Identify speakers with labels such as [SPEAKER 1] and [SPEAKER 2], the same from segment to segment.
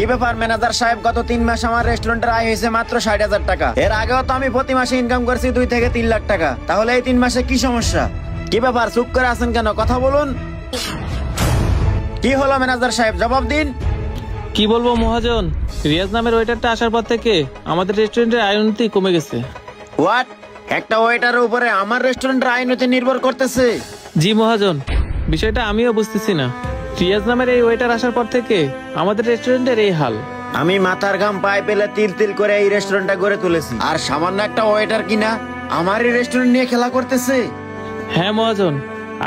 [SPEAKER 1] কি ব্যাপার ম্যানেজার সাহেব, গত 3 মাস আমার রেস্টুরেন্টের আয় হয়েছে মাত্র 60,000 টাকা। এর আগেও তো আমি প্রতি মাসে ইনকাম করছি 2 থেকে 3 লাখ টাকা। তাহলে এই 3 মাসে কি সমস্যা? কি ব্যাপার, চুপ করে আছেন কেন? কথা বলুন। কি হলো ম্যানেজার সাহেব, জবাব দিন।
[SPEAKER 2] কি বলবো মহাজন, রিয়াজ নামের ওয়েটারটা আসার পর থেকে আমাদের রেস্টুরেন্টের আয় উন্নতি কমে গেছে।
[SPEAKER 1] হোয়াট? একটা ওয়েটারের উপরে আমার রেস্টুরেন্টের আয় উন্নতি নির্ভর করতেছে?
[SPEAKER 2] জি মহাজন, বিষয়টা আমিও বুঝতেছি না। রিয়াজ নামের এই ওয়েটার আসার পর থেকে আমাদের রেস্টুরেন্টের এই হাল।
[SPEAKER 1] আমি মাথার ঘাম পায়ে পেলে তিল তিল করে এই রেস্টুরেন্টটা গড়ে তুলেছি, আর সামান্য একটা ওয়েটার কিনা আমার এই রেস্টুরেন্ট নিয়ে খেলা করতেছে।
[SPEAKER 2] হ্যাঁ মহাজন,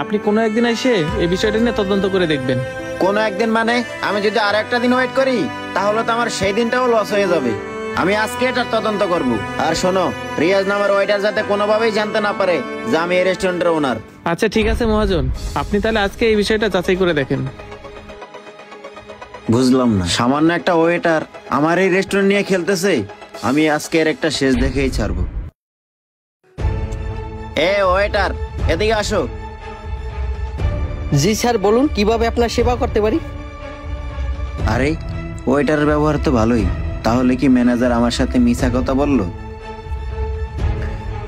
[SPEAKER 2] আপনি কোনো একদিন এসে এই বিষয়টা নিয়ে তদন্ত করে দেখবেন।
[SPEAKER 1] কোনো একদিন মানে? আমি যদি আর একটা দিন ওয়েট করি তাহলে তো আমার সেই দিনটাও লস হয়ে যাবে। আমি আজকে এটার তদন্ত করব। আর শোনো, রিয়াজ নামের ওয়েটার যাতে কোনোভাবেই জানতে না পারে যে আমি এই রেস্টুরেন্টের ওনার।
[SPEAKER 2] আচ্ছা ঠিক আছে মহাজন, আপনি তাহলে আজকে এই বিষয়টা যাচাই করে দেখেন।
[SPEAKER 1] বুঝলাম না, সামান্য একটা ওয়েটার আমার এই রেস্টুরেন্ট নিয়ে খেলতেছে। আমি আজকে এর একটা শেষ দেখেই ছাড়বো। এ ওয়েটার, এদিকে আসো।
[SPEAKER 3] জি স্যার, বলুন কিভাবে আপনার সেবা করতে পারি?
[SPEAKER 1] আরে, ওয়েটারের ব্যবহার তো ভালোই, তাহলে কি ম্যানেজার আমার সাথে মিছা কথা বললো?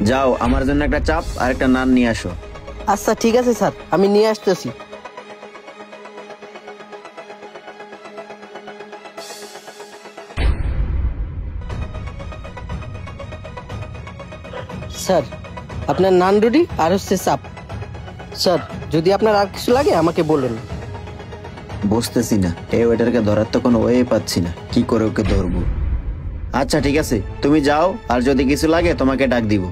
[SPEAKER 1] যাও, আমার জন্য একটা চাপ আর একটা নান নিয়ে আসো।
[SPEAKER 3] আচ্ছা ঠিক আছে স্যার, আমি নিয়ে আসতেছি। স্যার, আপনার নান রুটি আর হচ্ছে চাপ। স্যার, যদি আপনার আর কিছু লাগে আমাকে বলুন।
[SPEAKER 1] বুঝতেছি না, এই ওয়েটারকে ধরার তো কোনো ওয়ে পাচ্ছি না, কি করে ওকে ধরবো। আচ্ছা ঠিক আছে, তুমি যাও, আর যদি কিছু লাগে তোমাকে ডাক দিব।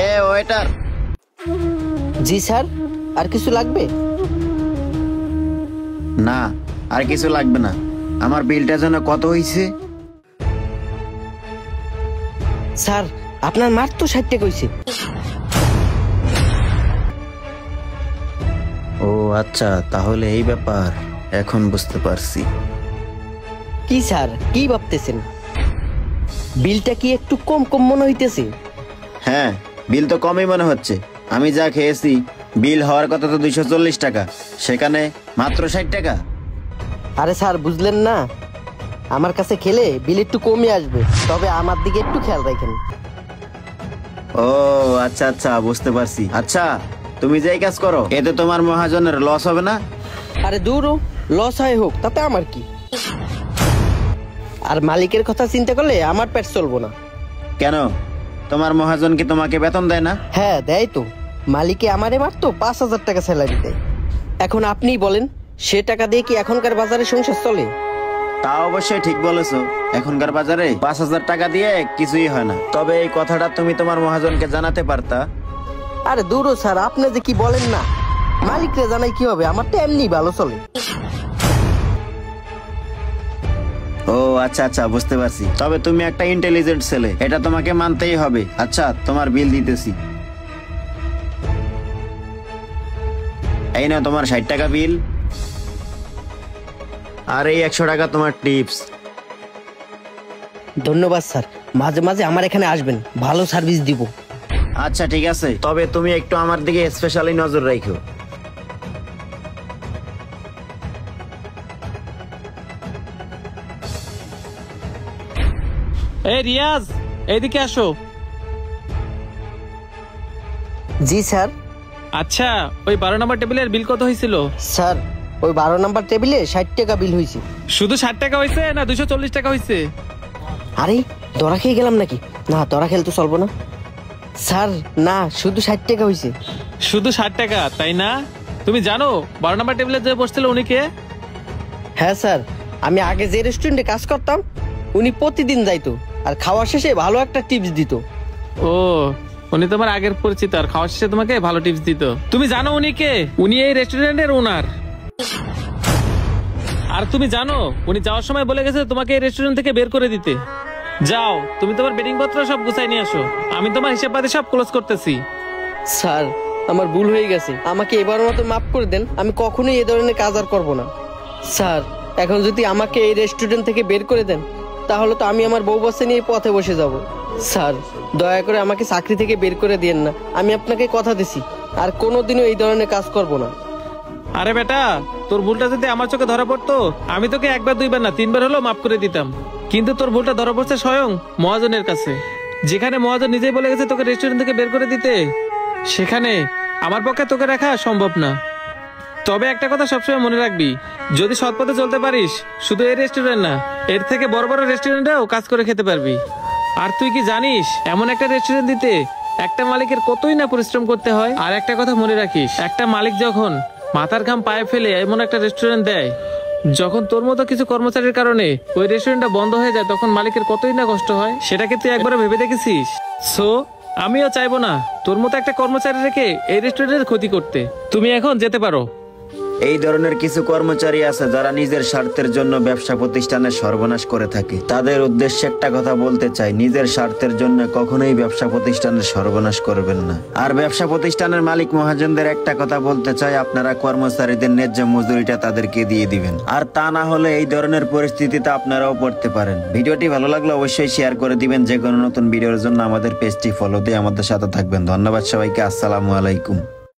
[SPEAKER 1] এ ওয়েটার।
[SPEAKER 3] জি স্যার, আর কিছু লাগবে?
[SPEAKER 1] না, আর কিছু লাগবে না। আমার বিলটা যেন কত হইছে?
[SPEAKER 3] স্যার, আপনার মাত্র 60 টাকা হইছে।
[SPEAKER 1] ও আচ্ছা, তাহলে এই ব্যাপার, এখন বুঝতে পারছি।
[SPEAKER 3] কি স্যার, কি ভাবতেছেন? বিলটা কি একটু কম কম মনে হইতেছে?
[SPEAKER 1] হ্যাঁ, বিল তো কমই মনে হচ্ছে। আমি যা খেয়েছি বিল হওয়ার কথা তো 240 টাকা, সেখানে মাত্র 60 টাকা।
[SPEAKER 3] আরে স্যার, বুঝলেন না? আমার কাছে খেলে বিল একটু কমই আসবে, তবে আমার দিকে একটু খেয়াল রাখেন।
[SPEAKER 1] ও আচ্ছা আচ্ছা, বুঝতে পারছি। আচ্ছা, তুমি যেই কাজ করো এতে তোমার মহাজনের লস হবে না?
[SPEAKER 3] আরে দূরও, লস হয় হোক, তাতে আমার কি? আর মালিকের কথা চিন্তা করলে আমার পেট চলবো না।
[SPEAKER 1] কেন, তোমার মহাজন কি তোমাকে বেতন দেয় না?
[SPEAKER 3] হ্যাঁ দেয় তো, মালিকে আমারে মাত্র 5,000 টাকা স্যালারি দেয়। এখন আপনিই বলেন, সে টাকা দিয়ে কি এখনকার বাজারে সংসার চলে?
[SPEAKER 1] তা অবশ্যই ঠিক বলেছো, এখনকার বাজারে 5,000 টাকা দিয়ে কিছুই হয় না। তবে এই কথাটা তুমি তোমার মহাজনকে জানাতে পারতা।
[SPEAKER 3] আরে দূরও স্যার, আপনি যে কি বলেন না, মালিকরে জানাই কি হবে, আমার তো এমনি ভালো চলে।
[SPEAKER 1] ও আচ্ছা আচ্ছা, বুঝতে পারছি। তবে তুমি একটা ইন্টেলিজেন্ট ছেলে, এটা তোমাকে মানতেই হবে। আচ্ছা, তোমার বিল দিতেছি। এই নাও তোমার 60 টাকা বিল, আর এই 100 টাকা তোমার টিপস।
[SPEAKER 3] ধন্যবাদ স্যার, মাঝে মাঝে আমার এখানে আসবেন, ভালো সার্ভিস দিব।
[SPEAKER 1] আচ্ছা ঠিক আছে, তবে তুমি একটু আমার দিকে স্পেশালি নজর রাখো।
[SPEAKER 2] এই রিয়াজ, এইদিকে আসো।
[SPEAKER 3] জি স্যার।
[SPEAKER 2] আচ্ছা, ওই 12 নম্বর টেবিলের বিল কত হয়েছিল?
[SPEAKER 3] স্যার, ওই 12 নাম্বার টেবিলে 60 টাকা বিল হয়েছে।
[SPEAKER 2] শুধু 60 টাকা হয়েছে না 240 টাকা হয়েছে?
[SPEAKER 3] আরে ধরা খেয়ে গেলাম নাকি? না, ধরা খেলে তো চলবো না। স্যার না, শুধু 60 টাকা হয়েছে।
[SPEAKER 2] শুধু 60 টাকা, তাই না? তুমি জানো 12 নম্বর টেবিলে যে বসছিল উনি কে?
[SPEAKER 3] হ্যাঁ স্যার, আমি আগে যে রেস্টুরেন্টে কাজ করতাম উনি প্রতিদিন যাইতো, আর খাওয়া শেষে ভালো একটা টিপস দিত।
[SPEAKER 2] ও, উনি তোমার আগের পরিচিত, আর খাওয়া শেষে তোমাকে ভালো টিপস দিত। তুমি জানো উনি কে? উনি এই রেস্টুরেন্টের ওনার। আর তুমি জানো উনি যাওয়ার সময় বলে গেছে তোমাকে এই রেস্টুরেন্ট থেকে বের করে দিতে। যাও, তুমি তোমার বেডিং পত্র সব গুছাই নিয়ে আসো, আমি তোমার হিসাব পাতি সব ক্লোজ করতেছি।
[SPEAKER 3] স্যার আমার ভুল হয়ে গেছে, আমাকে এবার মতো মাফ করে দেন। আমি কখনোই এই ধরনের কাজ আর করবো না। স্যার এখন যদি আমাকে এই রেস্টুরেন্ট থেকে বের করে দেন, তাহলে তো আমি আমার বউ বাচ্চা নিয়ে পথে বসে যাব। স্যার দয়া করে আমাকে চাকরি থেকে বের করে দিয়েন না, আমি আপনাকে কথা দিছি আর কোনোদিনও এই ধরনের কাজ করব না।
[SPEAKER 2] আরে বেটা, তোর ভুলটা যদি আমার চোখে ধরা পড়তো, আমি তোকে একবার দুইবার না 3বার হলেও মাফ করে দিতাম। কিন্তু তোর ভুলটা ধরা পড়ছে স্বয়ং মহাজনের কাছে, যেখানে মহাজন নিজেই বলে গেছে তোকে রেস্টুরেন্ট থেকে বের করে দিতে, সেখানে আমার পক্ষে তোকে রাখা সম্ভব না। তবে একটা কথা সবসময় মনে রাখবি, যদি সৎ পথে চলতে পারিস, শুধু এই রেস্টুরেন্ট না, এর থেকে বড় বড় রেস্টুরেন্টেও কাজ করে খেতে পারবি। আর তুই কি জানিস, এমন একটা রেস্টুরেন্ট দিতে একটা মালিকের কতই না পরিশ্রম করতে হয়। আর একটা কথা মনে রাখিস, একটা মালিক যখন মাথার ঘাম পায়ে ফেলে এমন একটা রেস্টুরেন্ট দেয়, যখন তোর মতো কিছু কর্মচারীর কারণে ওই রেস্টুরেন্টটা বন্ধ হয়ে যায়, তখন মালিকের কতই না কষ্ট হয়, সেটাকে তুই একবার ভেবে দেখেছিস? সো আমিও চাইবো না তোর মতো একটা কর্মচারী রেখে এই রেস্টুরেন্টের ক্ষতি করতে। তুমি এখন যেতে পারো।
[SPEAKER 1] এই ধরনের কিছু কর্মচারী আছে যারা নিজের স্বার্থের জন্য ব্যবসা প্রতিষ্ঠানের সর্বনাশ করে থাকে। তাদের উদ্দেশ্যে একটা কথা বলতে চাই, নিজের স্বার্থের জন্য কখনোই ব্যবসা প্রতিষ্ঠানের সর্বনাশ করবেন না। আর ব্যবসা প্রতিষ্ঠানের মালিক মহাজনদের একটা কথা বলতে চাই, আপনারা কর্মচারীদের ন্যায্য মজুরিটা তাদেরকে দিয়ে দিবেন। আর তা না হলে এই ধরনের পরিস্থিতিতে আপনারাও পড়তে পারেন। ভিডিওটি ভালো লাগলে অবশ্যই শেয়ার করে দিবেন। যে কোনো নতুন ভিডিওর জন্য আমাদের পেজটি ফলো দিয়ে আমাদের সাথে থাকবেন। ধন্যবাদ সবাইকে। আসসালামু আলাইকুম।